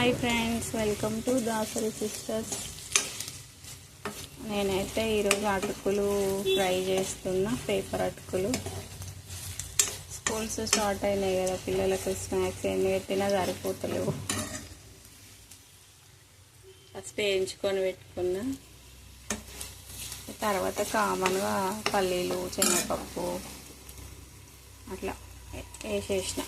Hi friends, welcome to Dasari sisters. నేనైతే ఈరోజు అటుకులు ఫ్రై చేస్తున్నా. పేపర్ అటుకులు. స్కూల్స్ స్టార్ట్ అయినాయి కదా, పిల్లలకు స్నాక్స్ ఎన్ని పెట్టినా సరిపోతలేవు. ఫస్ట్ వేయించుకొని పెట్టుకున్నా. తర్వాత కామన్గా పల్లీలు, శనగపప్పు అట్లా వేసేసిన.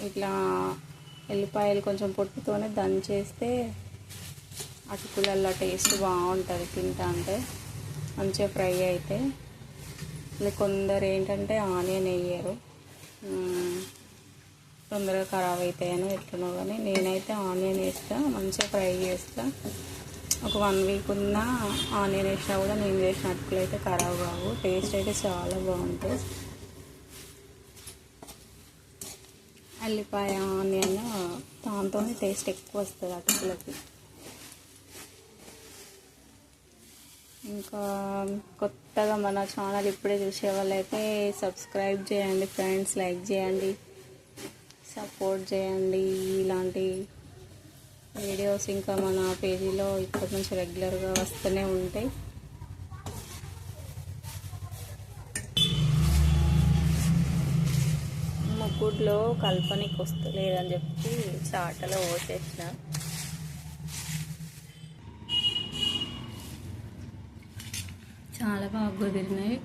ఇట్లా ఎల్లిపాయలు కొంచెం పొట్టుతోనే దంచేస్తే అటుకులల్లో టేస్ట్ బాగుంటుంది. తింటా అంటే మంచిగా ఫ్రై అయితే. కొందరు ఏంటంటే ఆనియన్ వేయరు, తొందరగా ఖరాబ్ అవుతాయని ఎట్లనో, కానీ నేనైతే ఆనియన్ వేస్తా, మంచిగా ఫ్రై చేస్తా. ఒక 1 వీక్ ఉన్న ఆనియన్ వేసినా కూడా నేను చేసిన అటుకులు అయితే ఖరాబ్ కావు. టేస్ట్ అయితే చాలా బాగుంటుంది. ఎల్లిపాయ, ఆనియన్ దాంతో టేస్ట్ ఎక్కువ వస్తుంది అటుకులకి. ఇంకా కొత్తగా మన ఛానల్ ఇప్పుడే చూసే వాళ్ళైతే సబ్స్క్రైబ్ చేయండి ఫ్రెండ్స్, లైక్ చేయండి, సపోర్ట్ చేయండి. ఇలాంటి వీడియోస్ ఇంకా మన పేజీలో ఇప్పటి నుంచి రెగ్యులర్గా వస్తూనే ఉంటాయి. ముగ్గుట్లో కల్పనకి వస్తలేదని చెప్పి చాటలో పోసేసిన. చాలా బాగా కుదిరినాయి.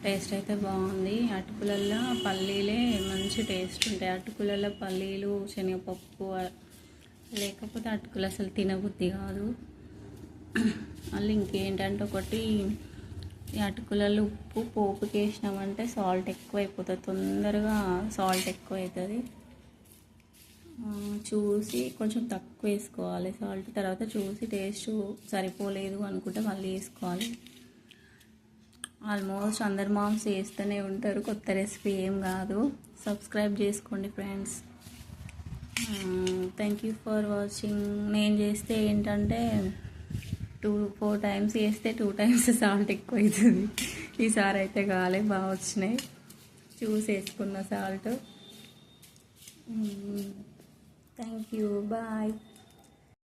టేస్ట్ అయితే బాగుంది. అటుకులల్లో పల్లీలే మంచి టేస్ట్ ఉంటాయి. అటుకులలో పల్లీలు, శనగపప్పు లేకపోతే అటుకులు అసలు తినబుద్ధి కాదు. మళ్ళీ ఇంకేంటంటే ఒకటి, ఈ అటుకులలో ఉప్పు పోపుకి వేసినామంటే సాల్ట్ ఎక్కువ అయిపోతుంది, తొందరగా సాల్ట్ ఎక్కువ అవుతుంది. చూసి కొంచెం తక్కువ వేసుకోవాలి సాల్ట్. తర్వాత చూసి టేస్ట్ సరిపోలేదు అనుకుంటే మళ్ళీ వేసుకోవాలి. ఆల్మోస్ట్ అందరు మామ్స్ చేస్తూనే ఉంటారు, కొత్త రెసిపీ ఏం కాదు. సబ్స్క్రైబ్ చేసుకోండి friends. Thank you for watching. నేను చేస్తే ఏంటంటే 2-4 టైమ్స్ చేస్తే 2 టైమ్స్ సాల్ట్ ఎక్కువ అవుతుంది. ఈసారి అయితే కాలే, బాగా వచ్చినాయి. చూసి వేసుకున్న సాల్ట్. Thank you, bye.